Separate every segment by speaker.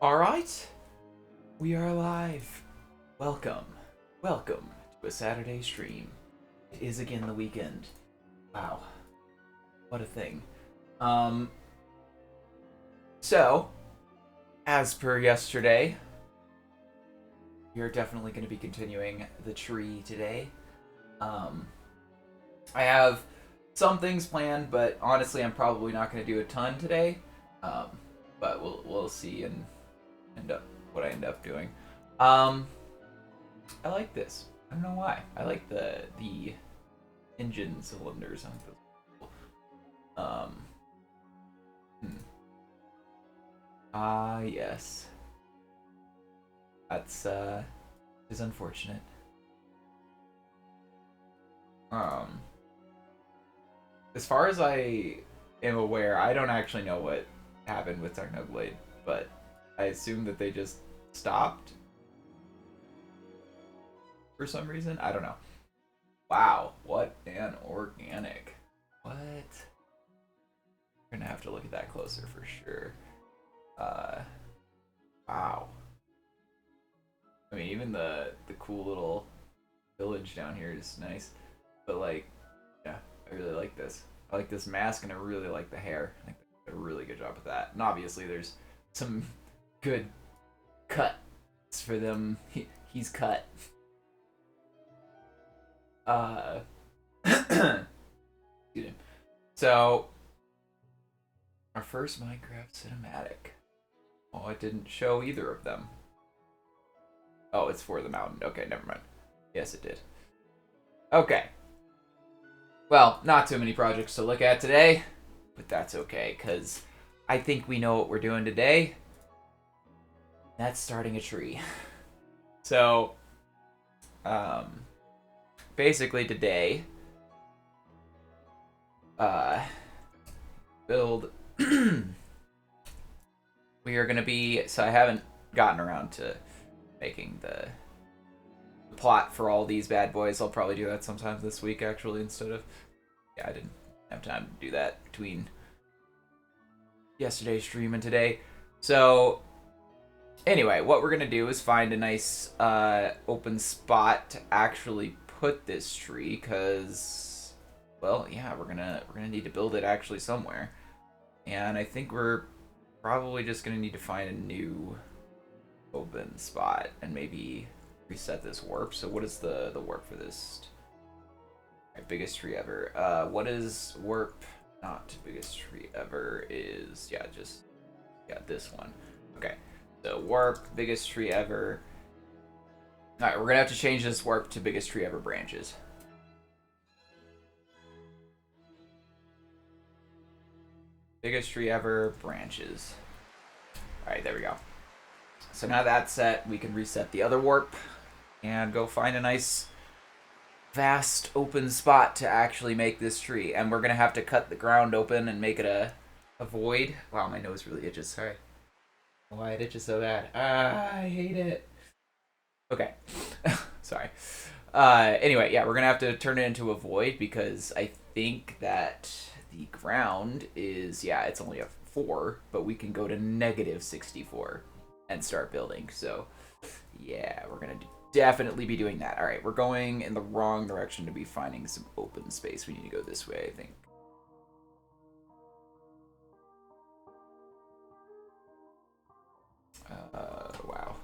Speaker 1: Alright, we are live. Welcome. Welcome to a Saturday stream. It is again the weekend. Wow. What a thing. So, as per yesterday, we are definitely going to be continuing the tree today. I have some things planned, but honestly, I'm probably not going to do a ton today. But we'll see and what I end up doing. I like this. I don't know why. I like the engine cylinders. I think those are cool. Yes. That's is unfortunate. As far as I am aware, I don't actually know what happened with Technoblade, but I assume that they just stopped for some reason. I don't know. Wow, what an organic. What? We're gonna have to look at that closer for sure. Wow. I mean, even the cool little village down here is nice, but like, yeah, I really like this. I like this mask, and I really like the hair. I think they did a really good job with that. And obviously, there's some good cuts for them. He's cut. Excuse me. So, our first Minecraft cinematic. Oh, it didn't show either of them. Oh, it's for the mountain. Okay, never mind. Yes, it did. Okay. Well, not too many projects to look at today, but that's okay, because I think we know what we're doing today. That's starting a tree. So, basically today, build, we are going to be, so I haven't gotten around to making the plot for all these bad boys. I'll probably do that sometime this week, actually, instead of, yeah, I didn't have time to do that between yesterday's stream and today. So, anyway, what we're gonna do is find a nice open spot to actually put this tree, because, well, yeah, we're gonna need to build it actually somewhere, and I think we're probably just gonna need to find a new open spot and maybe reset this warp. So what is the warp for this? Right, biggest tree ever. What is warp? Not biggest tree ever is, yeah, just, yeah, this one. Okay, so warp, biggest tree ever. Alright, we're gonna have to change this warp to biggest tree ever branches. Biggest tree ever branches. Alright, there we go. So now that's set, we can reset the other warp and go find a nice vast open spot to actually make this tree. And we're gonna have to cut the ground open and make it a void. Wow, my nose really itches, sorry. Why it itches so bad. I hate it. Okay. Sorry. Anyway, yeah, we're gonna have to turn it into a void, because I think that the ground is, yeah, it's only a 4, but we can go to -64 and start building. So, yeah, we're gonna definitely be doing that. All right, we're going in the wrong direction to be finding some open space. We need to go this way, I think. Wow.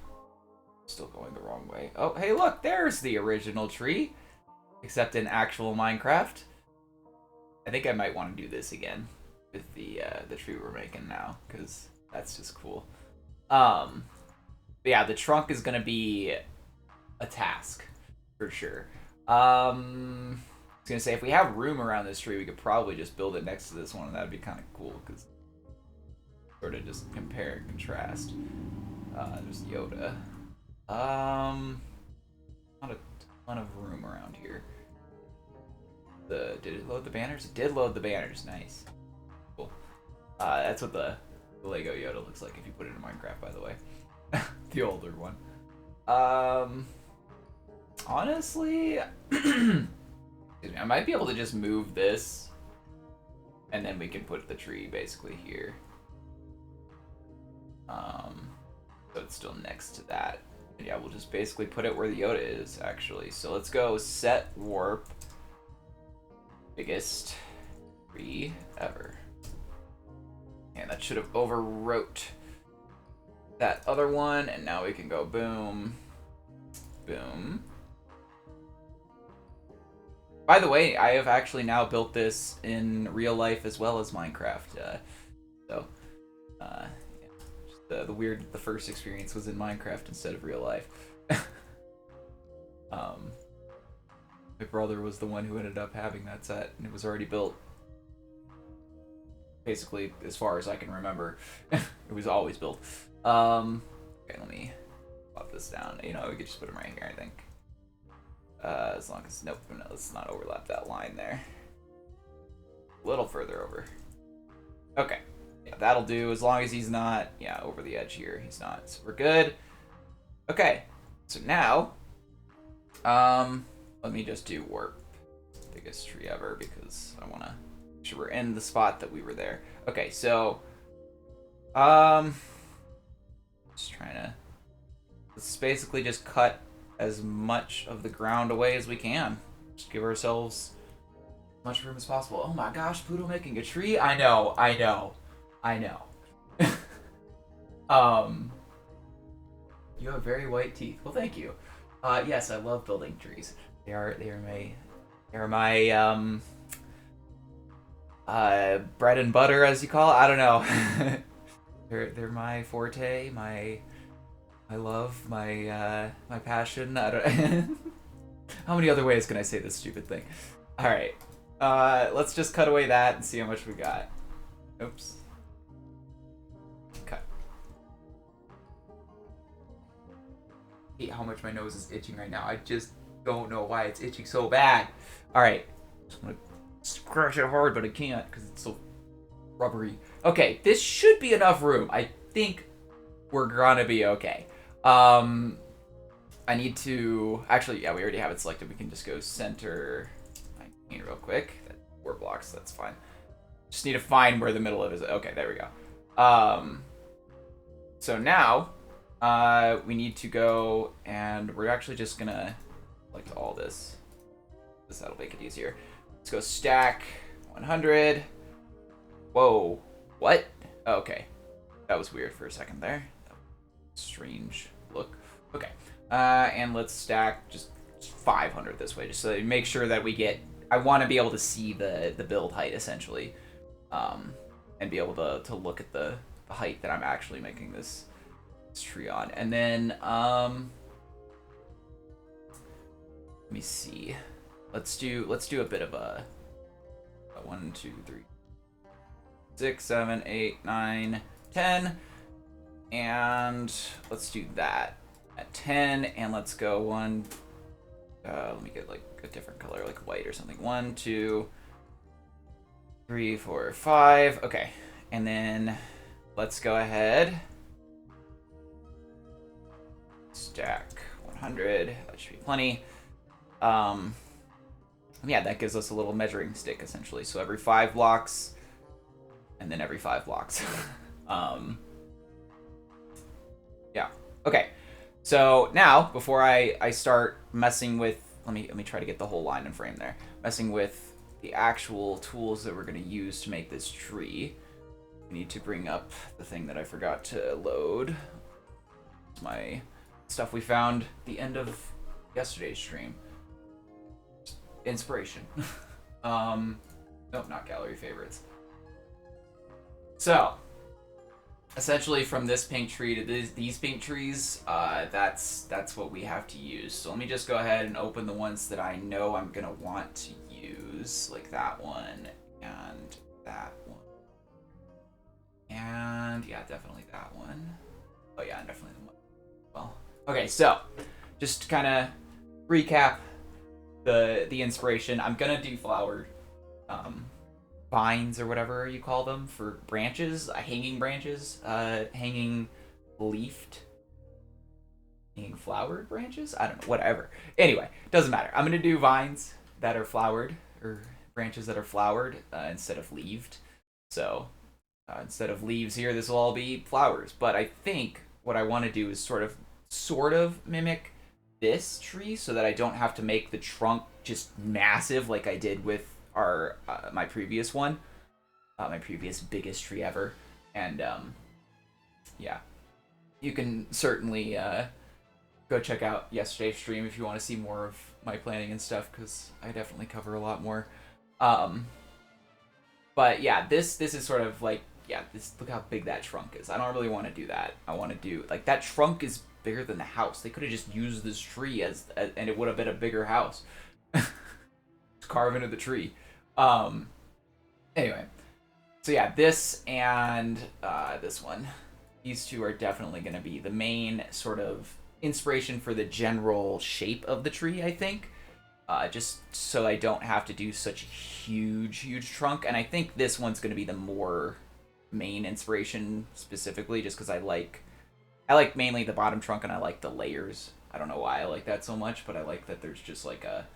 Speaker 1: Still going the wrong way. Oh, hey, look, there's the original tree, except in actual Minecraft. I think I might want to do this again with the tree we're making now, because that's just cool. But yeah, the trunk is gonna be a task for sure. I was gonna say, if we have room around this tree, we could probably just build it next to this one, and that'd be kind of cool, because sort of just compare and contrast. There's Yoda. Not a ton of room around here. Did it load the banners? It did load the banners. Nice. Cool. That's what the Lego Yoda looks like if you put it in Minecraft, by the way. The older one. Honestly, excuse me, I might be able to just move this, and then we can put the tree basically here. but it's still next to that. And yeah, we'll just basically put it where the Yoda is, actually. So let's go set warp biggest tree ever. And that should have overwrote that other one, and now we can go boom, boom. By the way, I have actually now built this in real life as well as Minecraft. Yeah. Just the weird, the first experience was in Minecraft instead of real life. My brother was the one who ended up having that set, and it was already built. Basically, as far as I can remember, it was always built. Okay, let me plop this down. You know, we could just put them right here, I think. As long as, nope, no, let's not overlap that line there. A little further over. Okay, yeah, that'll do, as long as he's not, yeah, over the edge here. He's not, so we're good. Okay, so now, let me just do warp biggest tree ever, because I want to make sure we're in the spot that we were there. Okay, so, just trying to, let's basically just cut as much of the ground away as we can. Just give ourselves as much room as possible. Oh my gosh, Pluto making a tree? I know. You have very white teeth. Well, thank you. Yes, I love building trees. They are my bread and butter, as you call it. I don't know. they're my forte, my love, my passion. I don't. How many other ways can I say this stupid thing? All right, let's just cut away that and see how much we got. Oops. Cut. I hate how much my nose is itching right now. I just don't know why it's itching so bad. All right, just gonna scratch it hard, but I can't because it's so rubbery. Okay, this should be enough room. I think we're gonna be okay. I need to, actually, yeah, we already have it selected. We can just go center my paint real quick. 4 blocks, that's fine. Just need to find where the middle of it is. Okay, there we go. So now, we need to go, and we're actually just gonna select all this. That'll make it easier. Let's go stack 100. Whoa, what? Oh, okay, that was weird for a second there. Strange look. Okay, and let's stack just 500 this way, just so make sure that we get. I want to be able to see the build height essentially, and be able to look at the height that I'm actually making this tree on. And then let me see. Let's do a bit of a 1, 2, 3, 6, 7, 8, 9, 10. And let's do that at 10, and let's go 1. Let me get like a different color, like white or something. 1, 2, 3, 4, 5. Okay, and then let's go ahead. Stack 100. That should be plenty. Yeah, that gives us a little measuring stick essentially. So every 5 blocks, and then every 5 blocks. Yeah. Okay. So now, before I start messing with, let me try to get the whole line and frame there. Messing with the actual tools that we're going to use to make this tree, we need to bring up the thing that I forgot to load. It's my stuff we found at the end of yesterday's stream. Inspiration. Nope, not gallery favorites. So, essentially, from this pink tree to these pink trees, that's what we have to use. So let me just go ahead and open the ones that I know I'm gonna want to use, like that one and that one, and yeah, definitely that one. Oh yeah, and definitely the one. Well, okay, so just to kind of recap the inspiration, I'm gonna do flowered vines or whatever you call them for branches, hanging branches, hanging leafed, hanging flowered branches. I don't know, whatever. Anyway, doesn't matter. I'm gonna do vines that are flowered, or branches that are flowered instead of leaved. So instead of leaves here, this will all be flowers. But I think what I want to do is sort of mimic this tree so that I don't have to make the trunk just massive like I did with our my previous one, my previous biggest tree ever. And yeah, you can certainly go check out yesterday's stream if you want to see more of my planning and stuff, because I definitely cover a lot more. Um, but yeah, this is sort of like, yeah, this, look how big that trunk is. I don't really want to do that. I want to do like that trunk is bigger than the house. They could have just used this tree as and it would have been a bigger house. Carve into the tree. Anyway, so yeah, this and this one, these two are definitely going to be the main sort of inspiration for the general shape of the tree, I think. Just so I don't have to do such a huge trunk. And I think this one's going to be the more main inspiration specifically, just because I like mainly the bottom trunk, and I like the layers. I don't know why I like that so much, but I like that there's just like a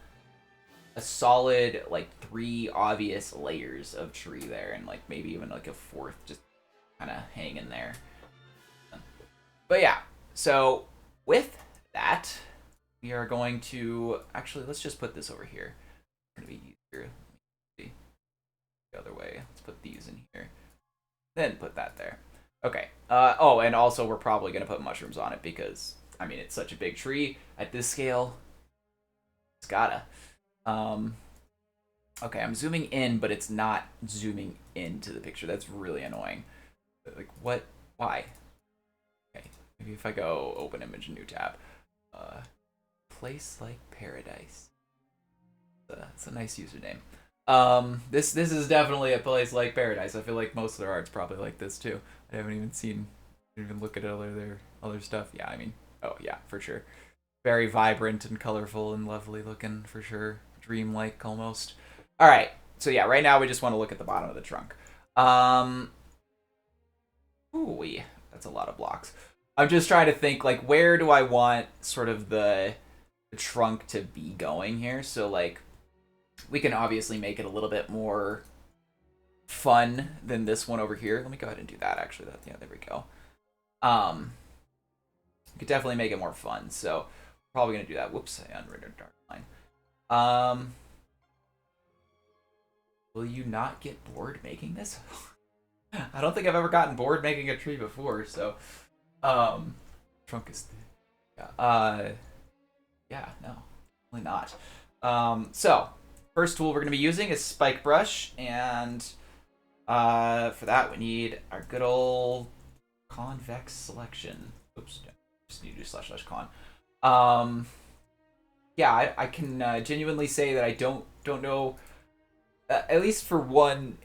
Speaker 1: solid like 3 obvious layers of tree there, and like maybe even like a 4th just kind of hanging there. But yeah, so with that, we are going to actually, let's just put this over here. It's gonna be easier. See the other way. Let's put these in here, then put that there. Okay. Oh, and also we're probably gonna put mushrooms on it because I mean it's such a big tree at this scale. It's gotta. Okay, I'm zooming in, but it's not zooming into the picture. That's really annoying. Like what? Why? Okay, maybe if I go open image, new tab. Place like paradise. It's a nice username. This is definitely a place like paradise. I feel like most of their art's probably like this too. I haven't even look at other stuff. Yeah, I mean, oh yeah, for sure. Very vibrant and colorful and lovely looking for sure. Dreamlike almost. All right, so yeah, right now we just want to look at the bottom of the trunk. Ooh, that's a lot of blocks. I'm just trying to think like where do I want sort of the trunk to be going here. So like we can obviously make it a little bit more fun than this one over here. Let me go ahead and do that actually. Yeah, there we go. We could definitely make it more fun. So probably gonna do that. Whoops, I unrendered dark line. Will you not get bored making this? I don't think I've ever gotten bored making a tree before, so trunk is yeah, no, really not. So first tool we're going to be using is spike brush, and for that we need our good old convex selection. Oops, just need to do //con. Yeah, I can genuinely say that I don't know, at least for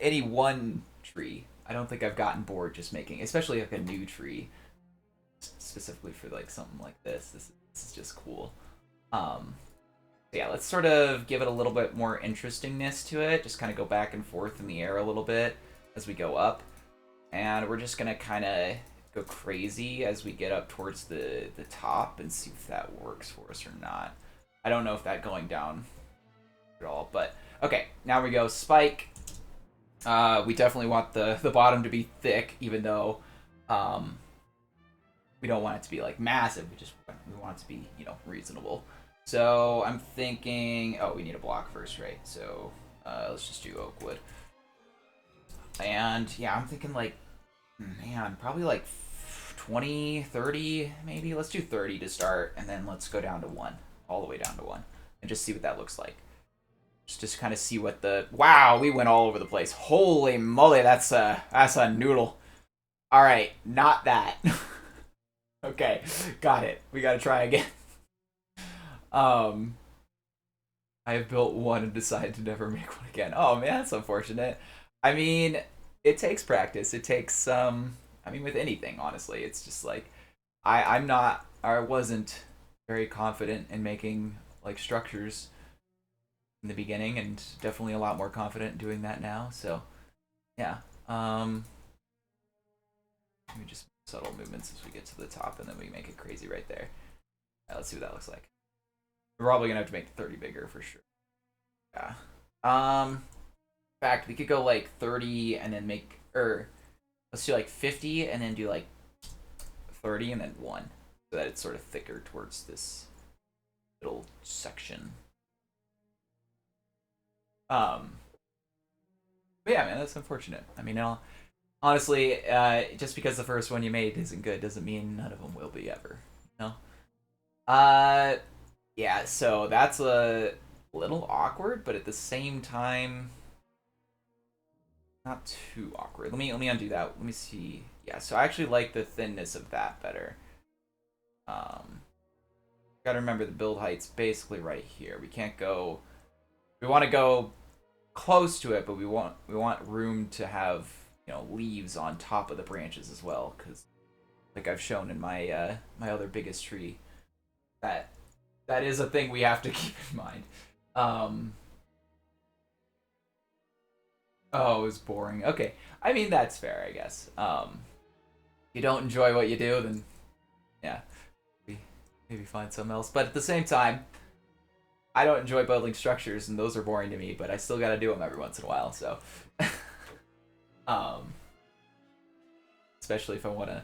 Speaker 1: any one tree. I don't think I've gotten bored just making, especially like a new tree, specifically for like something like this. This is just cool. Yeah, let's sort of give it a little bit more interestingness to it. Just kind of go back and forth in the air a little bit as we go up. And we're just going to kind of go crazy as we get up towards the top and see if that works for us or not. I don't know if that going down at all, but okay, now we go spike. We definitely want the bottom to be thick, even though we don't want it to be like massive. We want it to be, reasonable. So I'm thinking, oh, we need a block first, right? So let's just do oak wood. And yeah, I'm thinking like, man, probably like 20, 30 maybe. Let's do 30 to start, and then let's go down to 1, all the way down to 1, and just see what that looks like. Just kind of see what wow, we went all over the place. Holy moly, that's a noodle. All right, not that. Okay, got it. We got to try again. I have built one and decided to never make one again. Oh man, that's unfortunate. I mean, it takes practice. It takes I mean, with anything, honestly, it's just like I wasn't very confident in making like structures in the beginning, and definitely a lot more confident in doing that now. So yeah, let me just subtle movements as we get to the top, and then we make it crazy right there. Let's see what that looks like. We're probably gonna have to make the 30 bigger for sure. Yeah. In fact, we could go like 30 and then let's do like 50 and then do like 30 and then 1, so that it's sort of thicker towards this little section. But yeah, man, that's unfortunate. I mean, honestly, just because the first one you made isn't good doesn't mean none of them will be ever. You know? Yeah. So that's a little awkward, but at the same time, not too awkward. Let me undo that. Let me see. Yeah. So I actually like the thinness of that better. Gotta remember the build height's basically right here. We can't go. We want to go close to it, but we want room to have leaves on top of the branches as well, because like I've shown in my my other biggest tree, that is a thing we have to keep in mind. Oh, it was boring. Okay, I mean that's fair, I guess. You don't enjoy what you do, then yeah, maybe find something else. But at the same time, I don't enjoy building structures, and those are boring to me. But I still got to do them every once in a while. So, um, especially if I want to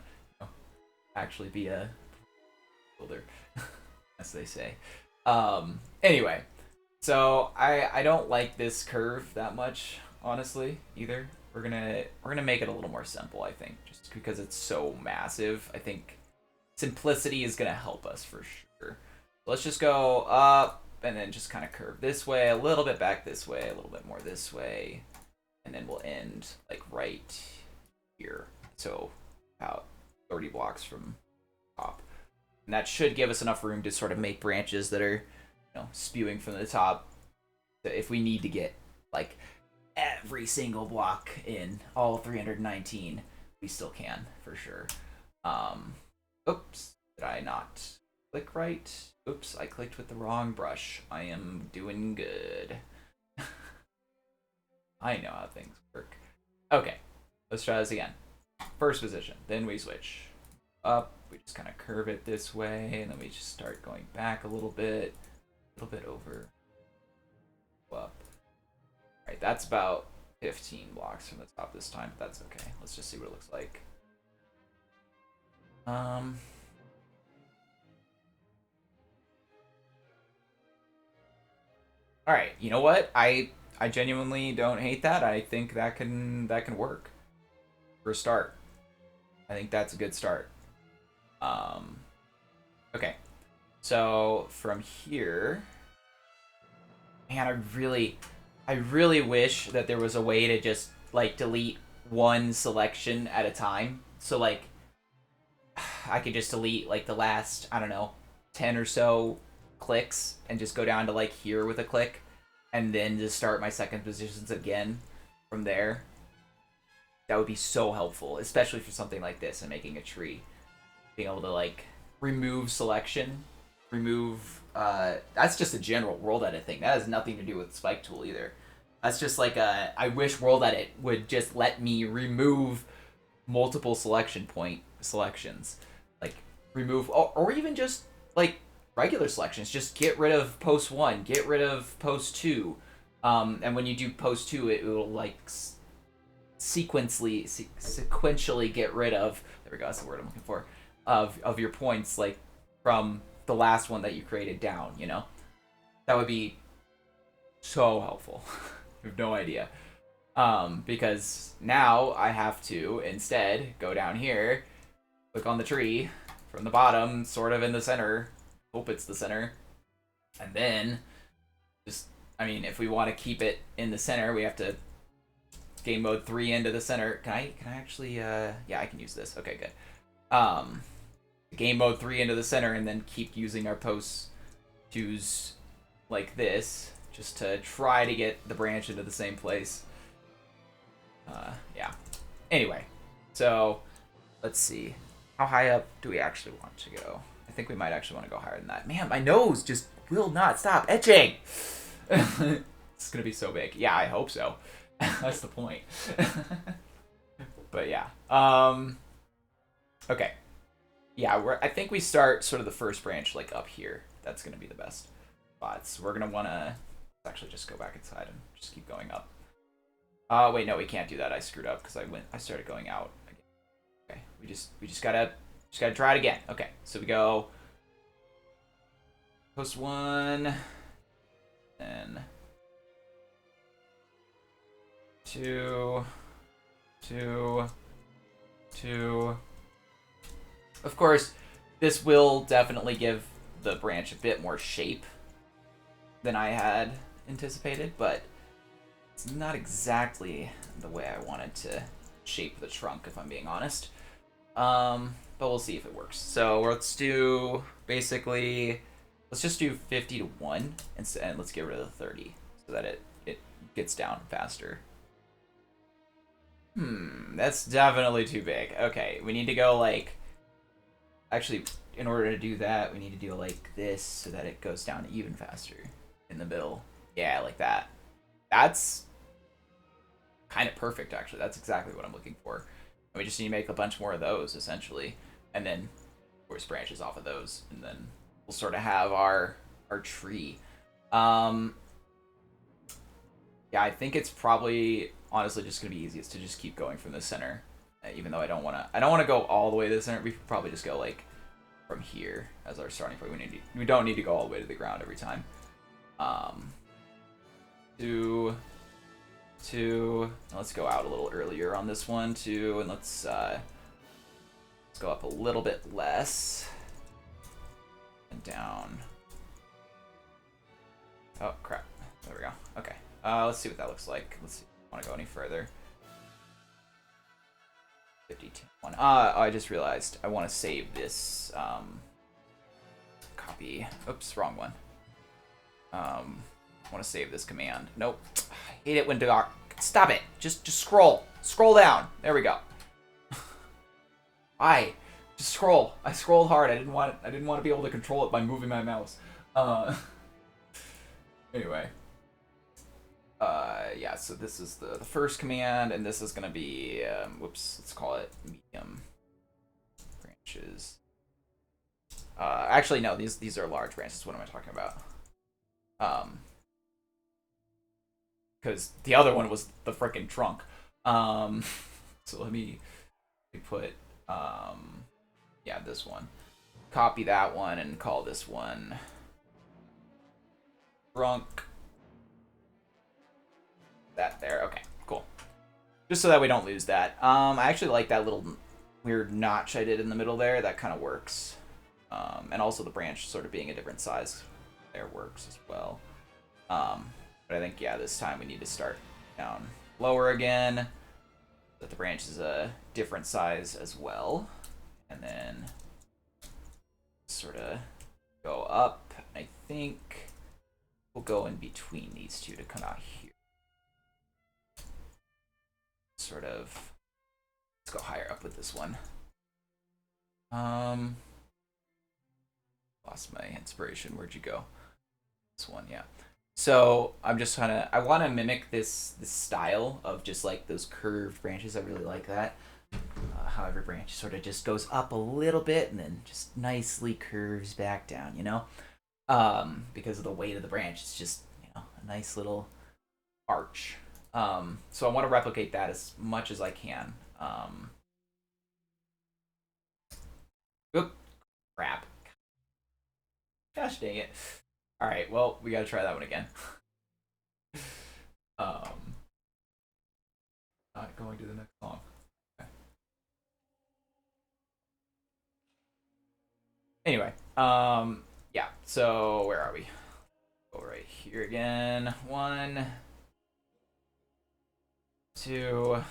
Speaker 1: actually be a builder, as they say. Anyway, so I don't like this curve that much, honestly, either. We're gonna make it a little more simple, I think, just because it's so massive. I think simplicity is gonna help us for sure. Let's just go up and then just kind of curve this way, a little bit back this way, a little bit more this way, and then we'll end like right here. So about 30 blocks from top. And that should give us enough room to sort of make branches that are, spewing from the top. If we need to get like every single block in all 319, we still can for sure. Oops, did I not click right? Oops, I clicked with the wrong brush. I am doing good. I know how things work. Okay, let's try this again. First position, then we switch up. We just kind of curve it this way, and then we just start going back a little bit over, up. All right, that's about 15 blocks from the top this time, but that's okay. Let's just see what it looks like. All right, you know what? I genuinely don't hate that. I think that can work for a start. I think that's a good start. Okay. So from here, man, I really wish that there was a way to just like delete one selection at a time. So like I could just delete like the last, I don't know, 10 or so clicks and just go down to like here with a click and then just start my second positions again from there. That would be so helpful, especially for something like this and making a tree. Being able to like remove selection, that's just a general world edit thing. That has nothing to do with Spike Tool either. That's just like I wish world edit would just let me remove multiple selections, like remove or even just like regular selections. Just get rid of post 1, get rid of post 2, and when you do post 2, it will like sequentially get rid of, there we go, that's the word I'm looking for, of your points, like from the last one that you created down. That would be so helpful. You have no idea. Because now I have to instead go down here, click on the tree from the bottom, sort of in the center, hope it's the center, and then just, I mean, if we want to keep it in the center, we have to game mode 3 into the center. Can I actually, yeah, I can use this. Okay, good. Game mode 3 into the center, and then keep using our post 2s like this, just to try to get the branch into the same place. Yeah. Anyway, so let's see. How high up do we actually want to go? I think we might actually want to go higher than that. Man, my nose just will not stop etching. It's gonna be so big. Yeah, I hope so. That's the point. But yeah. Okay. Yeah, I think we start sort of the first branch like up here. That's gonna be the best spots. We're gonna wanna actually just go back inside and just keep going up. Wait, no, we can't do that. I screwed up because I started going out again. Okay, we just gotta Just gotta try it again. Okay, so we go post 1, then 2, 2, 2. Of course, this will definitely give the branch a bit more shape than I had anticipated, but it's not exactly the way I wanted to shape the trunk, if I'm being honest. But we'll see if it works. So let's do basically, let's just do 50 to 1 and let's get rid of the 30 so that it gets down faster. That's definitely too big. Okay, we need to go like, actually, in order to do that, we need to do like this so that it goes down even faster in the middle. Yeah, like that. That's kind of perfect, actually. That's exactly what I'm looking for. And we just need to make a bunch more of those, essentially. And then, of course, branches off of those. And then we'll sort of have our tree. Yeah, I think it's probably, honestly, just going to be easiest to just keep going from the center. Even though I don't want to go all the way to the center. We could probably just go, like, from here as our starting point. We don't need to go all the way to the ground every time. 2, 2. Let's go out a little earlier on this one, 2, and let's go up a little bit less and down. Oh crap! There we go. Okay. Let's see what that looks like. Let's see if I want to go any further. 52. 1. I just realized I want to save this. Copy. Oops, wrong one. I want to save this command. Nope. I hate it when stop it. Just scroll. Scroll down. There we go. Just scroll. I scrolled hard. I didn't want to be able to control it by moving my mouse. Anyway. Yeah, so this is the first command, and this is going to be, whoops, let's call it medium branches. Actually, no, these are large branches. What am I talking about? Because the other one was the frickin' trunk. So let me put, yeah, this one. Copy that one and call this one trunk. That there. Okay, cool. Just so that we don't lose that. I actually like that little weird notch I did in the middle there. That kind of works. And also the branch sort of being a different size there works as well. But I think, yeah, this time we need to start down lower again. That the branch is a different size as well. And then sort of go up. I think we'll go in between these two to come out here. Sort of, let's go higher up with this one. Lost my inspiration. Where'd you go? This one, yeah. So I'm just I want to mimic this style of just like those curved branches. I really like that. How every branch sort of just goes up a little bit and then just nicely curves back down, you know? Because of the weight of the branch, it's just, you know, a nice little arch. So I want to replicate that as much as I can. Oop, crap. Gosh dang it. Alright, well, we gotta try that one again. Not going to the next song. Okay. Anyway, yeah, so where are we? Go right here again. 1, 2.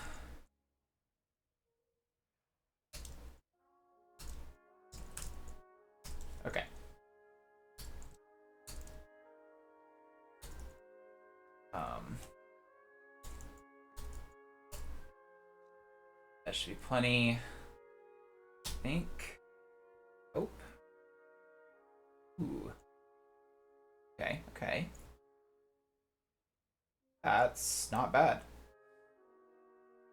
Speaker 1: Okay. That should be plenty. I think. Oh. Ooh. Okay, okay. That's not bad.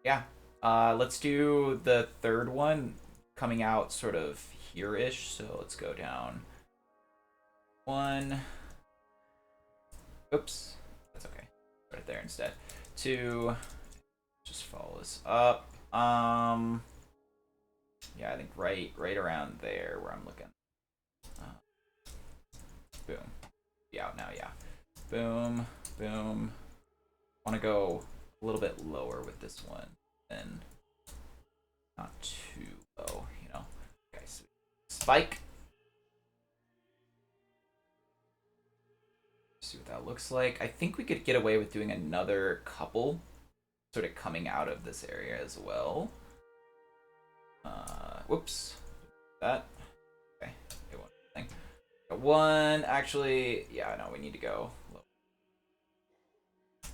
Speaker 1: Yeah. Let's do the third one coming out sort of here-ish. So let's go down 1. Oops. That's okay. Right there instead. 2. Just follow this up. Yeah, I think right around there where I'm looking. Boom. Be out now, yeah. Boom, boom. Want to go a little bit lower with this one, and not too low, you know. Okay, so spike. See what that looks like. I think we could get away with doing another couple sort of coming out of this area as well. Whoops. That. Okay. Get one thing. Got one. Actually, yeah, no, we need to go low.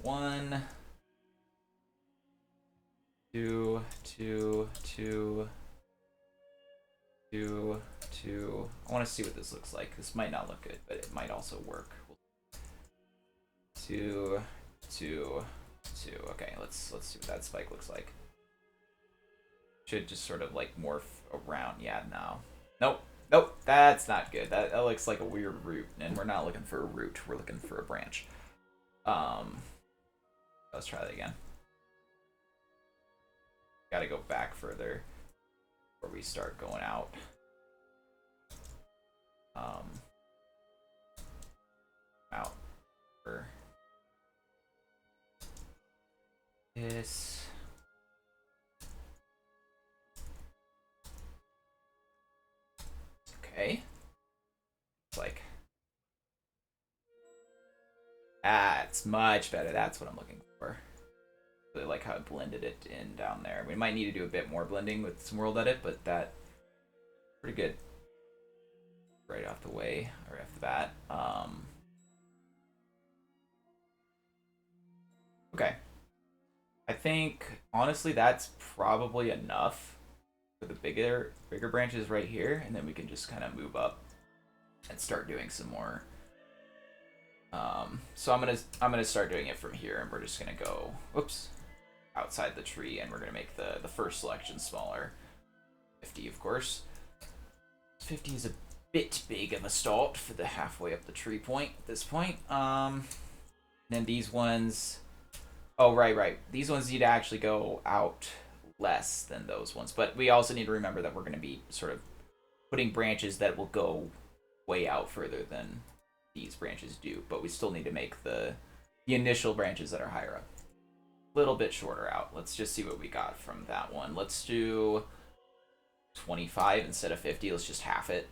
Speaker 1: One. Two. Two. Two. Two. Two. I want to see what this looks like. This might not look good, but it might also work. Two. Two. Two. Okay, let's see what that spike looks like. Should just sort of like morph around. Yeah, no. Nope. Nope. That's not good. That looks like a weird root, and we're not looking for a root. We're looking for a branch. Let's try that again. Gotta go back further before we start going out. Out for this. Okay. It's like, it's much better. That's what I'm looking for. Really like how it blended it in down there. We might need to do a bit more blending with some world edit, but that pretty good right off the way, or off the bat. Okay. I think honestly that's probably enough for the bigger branches right here, and then we can just kind of move up and start doing some more. So I'm gonna start doing it from here, and we're just gonna go whoops outside the tree, and we're gonna make the first selection smaller. 50, of course. 50 is a bit big of a start for the halfway up the tree point at this point. Then these ones. Oh, right. These ones need to actually go out less than those ones. But we also need to remember that we're going to be sort of putting branches that will go way out further than these branches do. But we still need to make the initial branches that are higher up a little bit shorter out. Let's just see what we got from that one. Let's do 25 instead of 50. Let's just half it.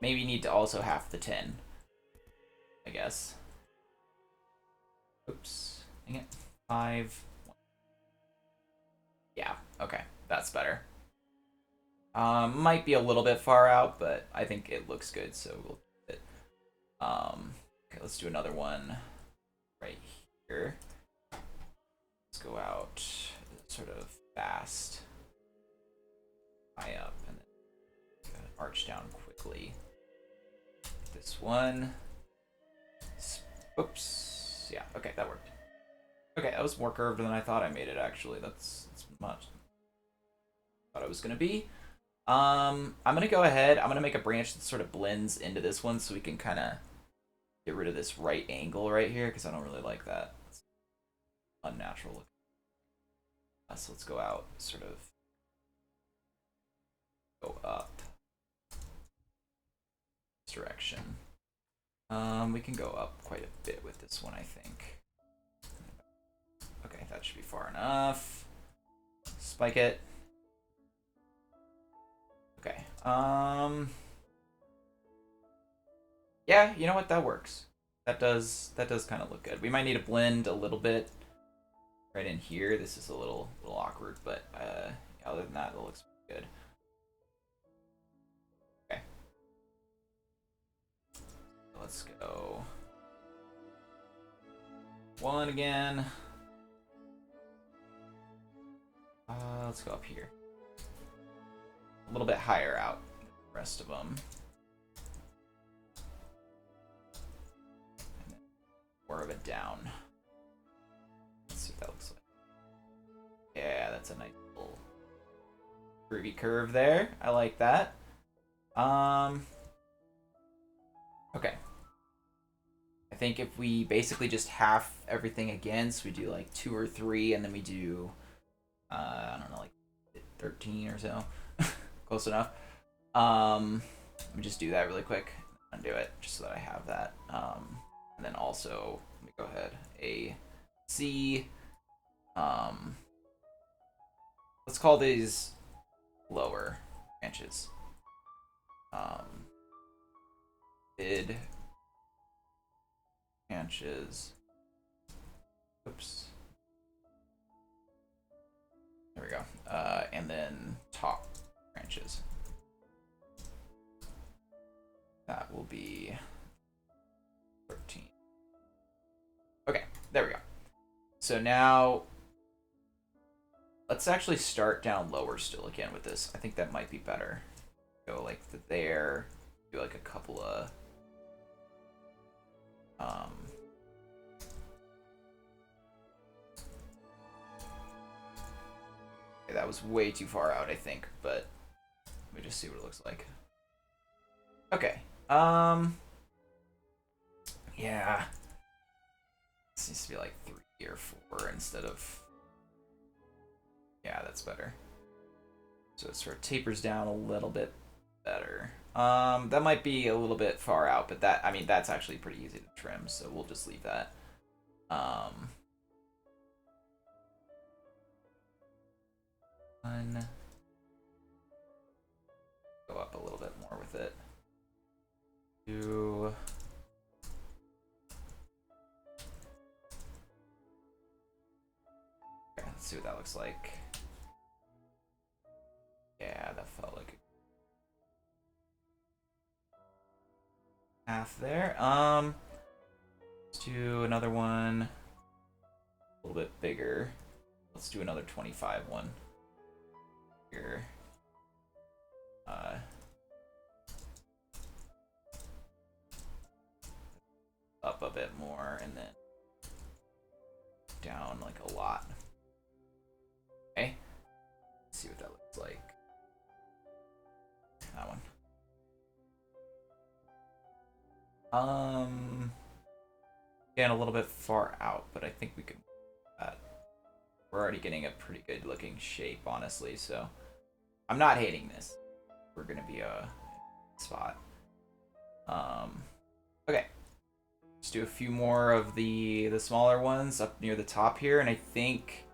Speaker 1: Maybe need to also half the 10. I guess. Oops. Dang it. 5. Yeah, okay. That's better. Might be a little bit far out, but I think it looks good, so we'll do it. Okay, let's do another one right here. Let's go out sort of fast. High up, and then arch down quickly. This one. Oops. Yeah, okay, that worked. Okay, that was more curved than I thought I made it, actually. That's much. Thought it was going to be. I'm going to go ahead. I'm going to make a branch that sort of blends into this one so we can kind of get rid of this right angle right here, because I don't really like that. It's unnatural looking. So let's go out, sort of go up this direction. We can go up quite a bit with this one, I think. Okay, that should be far enough. Spike it. Okay. Yeah, you know what? That works. That does kind of look good. We might need to blend a little bit right in here. This is a little awkward, but other than that, it looks good. Okay. Let's go. One again. Let's go up here. A little bit higher out than the rest of them. And then more of it down. Let's see what that looks like. Yeah, that's a nice little groovy curve there. I like that. Okay. I think if we basically just half everything again, so we do like 2 or 3, and then we do I don't know, like 13 or so. Close enough. Let me just do that really quick. Undo it just so that I have that. And then also, let me go ahead. A, C. Let's call these lower branches. Mid branches. Oops. There we go. And then top branches. That will be 13. Okay, there we go. So now let's actually start down lower still again with this. I think that might be better. Go like there, do like a couple of okay, that was way too far out, I think, but let me just see what it looks like. Okay. Yeah. This needs to be like 3 or 4 instead of. Yeah, that's better. So it sort of tapers down a little bit better. That might be a little bit far out, but that, I mean, that's actually pretty easy to trim, so we'll just leave that. One. Go up a little bit more with it. 2. Okay, let's see what that looks like. Yeah, that felt like half there. Let's do another one a little bit bigger. Let's do another 25 one here. Up a bit more and then down like a lot. Okay. Let's see what that looks like. That one. Again, a little bit far out, but I think we can. We're already getting a pretty good looking shape, honestly. So I'm not hating this. We're gonna be a spot. Okay. Let's do a few more of the smaller ones up near the top here, and I think.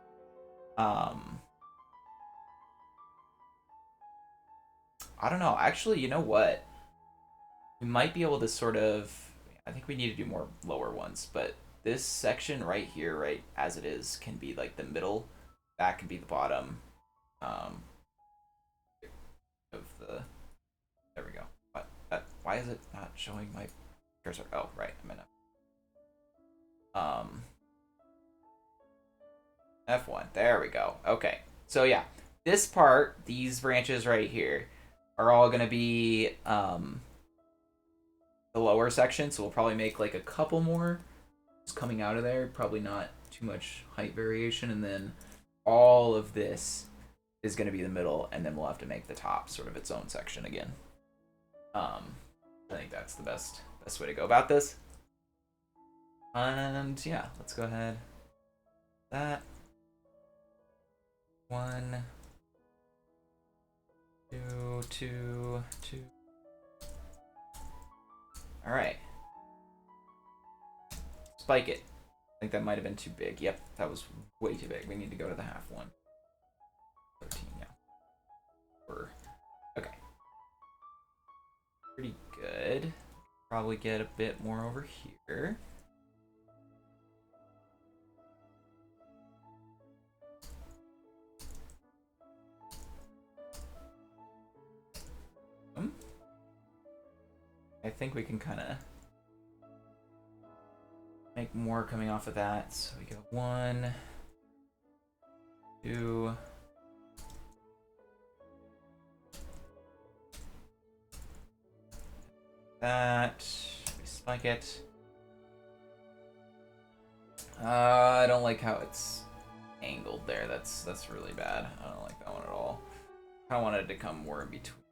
Speaker 1: I don't know. Actually, you know what? We might be able to sort of. I think we need to do more lower ones, but this section right here, right as it is, can be like the middle. That can be the bottom. Of the. There we go. What? Why is it not showing my cursor? Oh, right. I'm in a. F1. There we go. Okay. So yeah, this part, these branches right here, are all gonna be the lower section. So we'll probably make like a couple more just coming out of there. Probably not too much height variation, and then all of this is gonna be the middle, and then we'll have to make the top sort of its own section again. I think that's the best way to go about this. And yeah, let's go ahead. That. 1, 2, 2, 2. All right. Spike it. I think that might have been too big. Yep, that was way too big. We need to go to the half one. 13, yeah. Okay. Pretty good. Probably get a bit more over here. I think we can kind of make more coming off of that. So we go 1, 2. That. We spike it. I don't like how it's angled there. That's really bad. I don't like that one at all. I wanted it to come more in between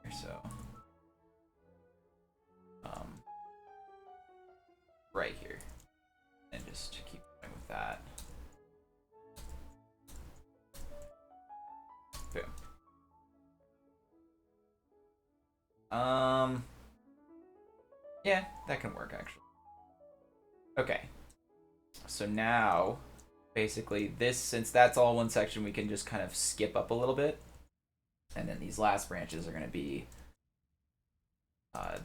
Speaker 1: here, so. Right here. And just keep going with that. Boom. Yeah, that can work actually. Okay. So now, basically, this, since that's all one section, we can just kind of skip up a little bit. And then these last branches are going to be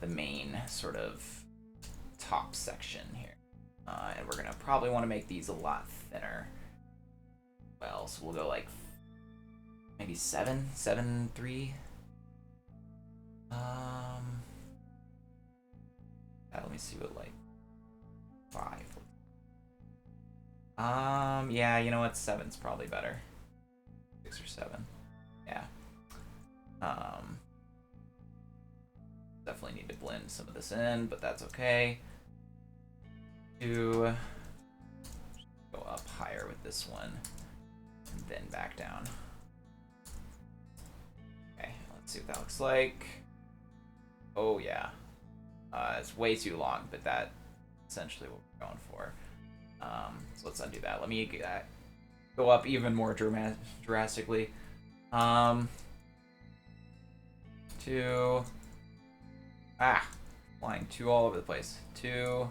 Speaker 1: the main sort of top section here. And we're going to probably want to make these a lot thinner. Well, so we'll go like maybe 7, 7, 3. Let me see what like 5. Yeah, you know what? 7's probably better. 6 or 7. Yeah. Definitely need to blend some of this in, but that's okay. To go up higher with this one, and then back down. Okay, let's see what that looks like. Oh yeah, it's way too long, but that's essentially what we're going for. So let's undo that. Let me go up even more drastically. 2. Flying 2 all over the place. 2,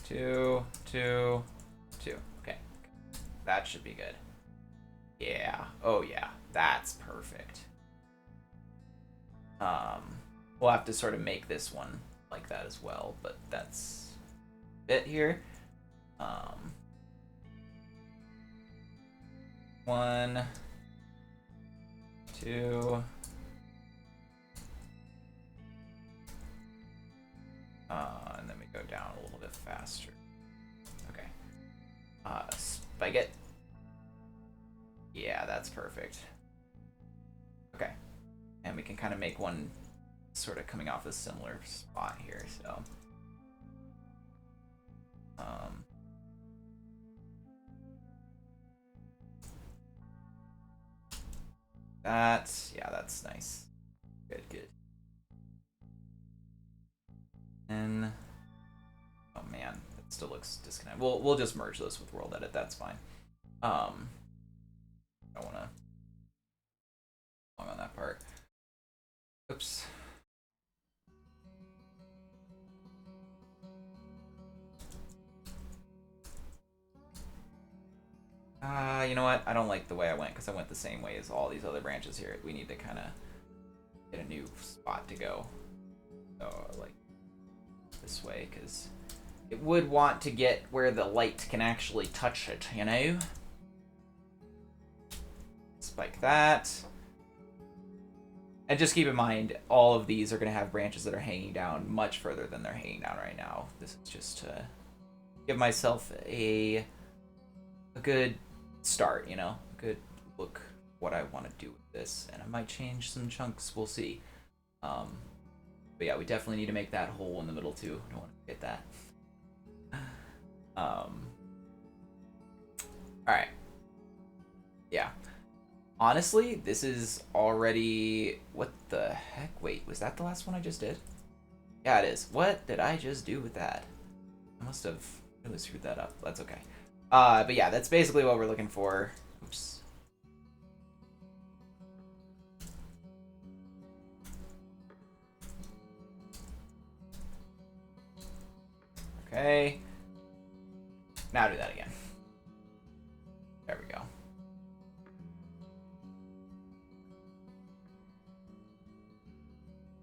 Speaker 1: 2, 2, 2. Okay, that should be good. Yeah. Oh yeah, that's perfect. We'll have to sort of make this one like that as well, but that's it here. 1, 2. And then we go down a little bit faster. Okay. Spike it. Yeah, that's perfect. Okay. And we can kind of make one sort of coming off a similar spot here, so. That's nice. Good, good. And oh man, that still looks disconnected. We'll just merge this with world edit. That's fine. I don't want to long on that part. Oops. You know what? I don't like the way I went because I went the same way as all these other branches here. We need to kind of get a new spot to go. So like this way, because it would want to get where the light can actually touch it, you know? Spike that. And just keep in mind, all of these are going to have branches that are hanging down much further than they're hanging down right now. This is just to give myself a good start, you know? A good look what I want to do with this. And I might change some chunks, we'll see. But yeah, we definitely need to make that hole in the middle too. Don't want to forget that. Alright. Yeah. Honestly, this is already... What the heck? Wait, was that the last one I just did? Yeah, it is. What did I just do with that? I must have really screwed that up. That's okay. But yeah, that's basically what we're looking for. Oops. Okay. Now do that again. There we go.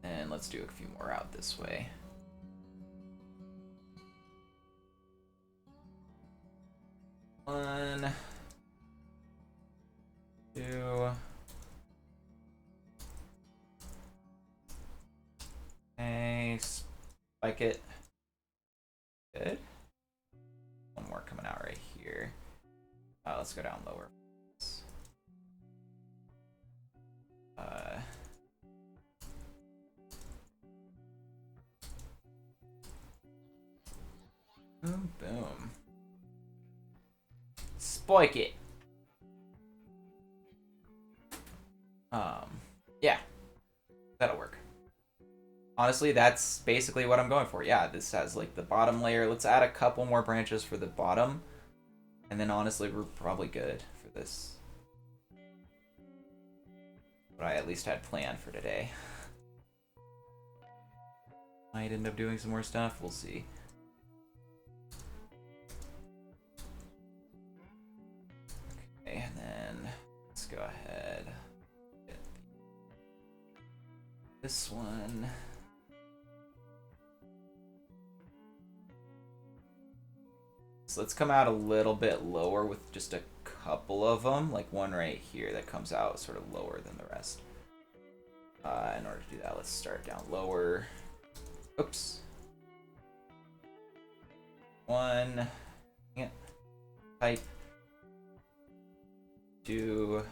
Speaker 1: And let's do a few more out this way. One, 2. Okay, spike it. Good. One more coming out right here. Let's go down lower. Boom, boom. Spike it. Yeah. That'll work. Honestly, that's basically what I'm going for. Yeah, this has like the bottom layer. Let's add a couple more branches for the bottom. And then honestly, we're probably good for this. what I at least had planned for today. Might end up doing some more stuff. We'll see. Okay, and then let's go ahead. Get this one. So let's come out a little bit lower with just a couple of them, like one right here that comes out sort of lower than the rest. In order to do that, let's start down lower. Oops. One. Yeah. Type. 2.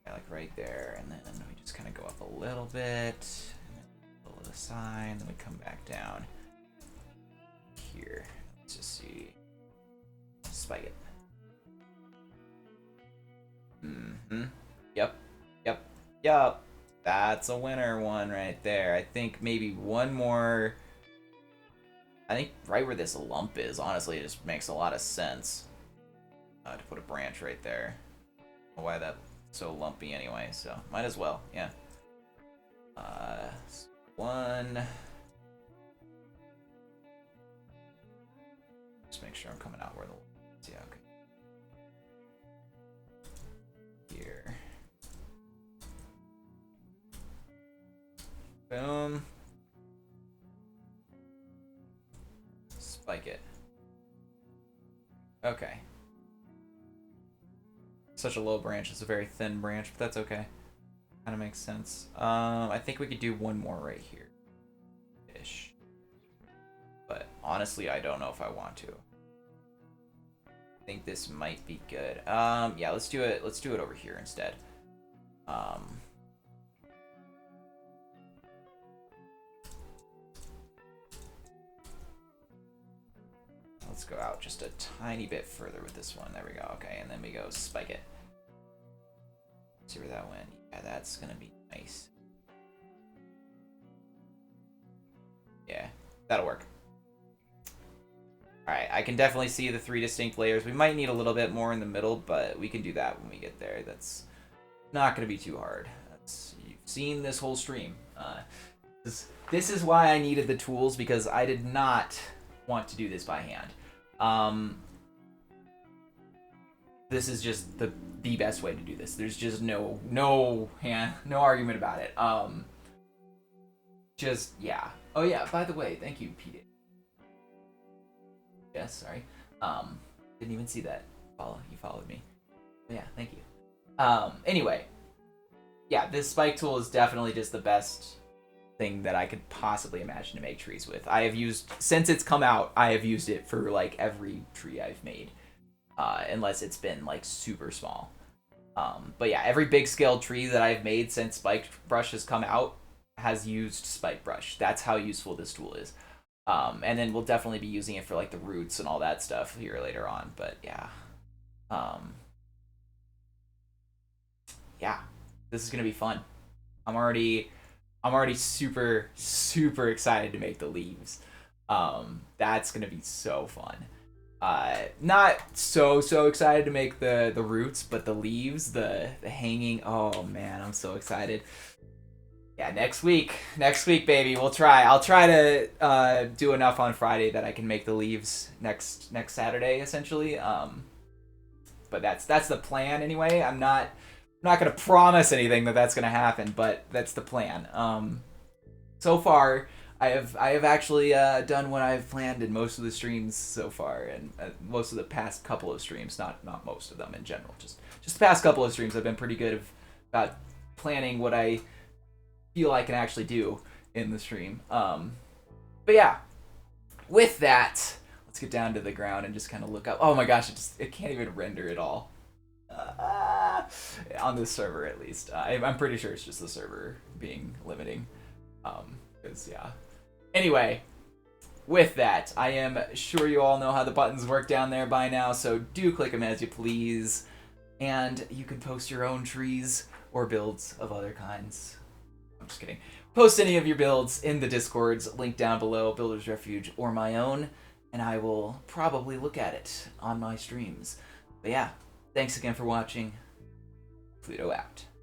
Speaker 1: Yeah, like right there, and then we just kind of go up a little bit, and then pull it aside, and then we come back down. Here. Let's just see. Spike it. Yep. That's a winner one right there. I think maybe one more. I think right where this lump is, honestly, it just makes a lot of sense to put a branch right there. I don't know why that's so lumpy anyway, so might as well, yeah. One. Just make sure I'm coming out where the yeah, okay. Here. Boom. Spike it. Okay. Such a low branch. It's a very thin branch, but that's okay. Kind of makes sense. I think we could do one more right here. Ish. But honestly, I don't know if I want to. I think this might be good. Yeah, let's do it. Let's do it over here instead. Let's go out just a tiny bit further with this one. There we go. Okay, and then we go spike it. See where that went. Yeah, that's gonna be nice. Yeah, that'll work. Alright, I can definitely see the 3 distinct layers. We might need a little bit more in the middle, but we can do that when we get there. That's not going to be too hard. You've seen this whole stream. This is why I needed the tools, because I did not want to do this by hand. This is just the best way to do this. There's just no argument about it. Yeah. Oh yeah, by the way, thank you, Pete. Yes, sorry. Didn't even see that. You followed me. But yeah, thank you. Anyway, yeah, this spike tool is definitely just the best thing that I could possibly imagine to make trees with. I have used, since it's come out, I have used it for like every tree I've made, unless it's been like super small. But yeah, every big scale tree that I've made since spike brush has come out has used spike brush. That's how useful this tool is. And then we'll definitely be using it for like the roots and all that stuff here later on. But yeah, yeah, this is gonna be fun. I'm already super excited to make the leaves. That's gonna be so fun. Not so excited to make the roots, but the leaves, the hanging. Oh man, I'm so excited. Yeah, next week, baby, we'll try. I'll try to do enough on Friday that I can make the leaves next Saturday, essentially. But that's the plan anyway. I'm not gonna promise anything that's gonna happen, but that's the plan. So far, I have actually done what I've planned in most of the streams so far, and most of the past couple of streams. Not most of them in general. Just the past couple of streams, I've been pretty good about planning what I feel I can actually do in the stream. But yeah, with that, let's get down to the ground and just kind of look up. Oh my gosh, it can't even render at all. On this server, at least. I'm pretty sure it's just the server being limiting. Because, yeah. Anyway, with that, I am sure you all know how the buttons work down there by now, so do click them as you please. And you can post your own trees or builds of other kinds. I'm just kidding. Post any of your builds in the Discords, link down below, Builder's Refuge or my own, and I will probably look at it on my streams. But yeah, thanks again for watching. Pluto out.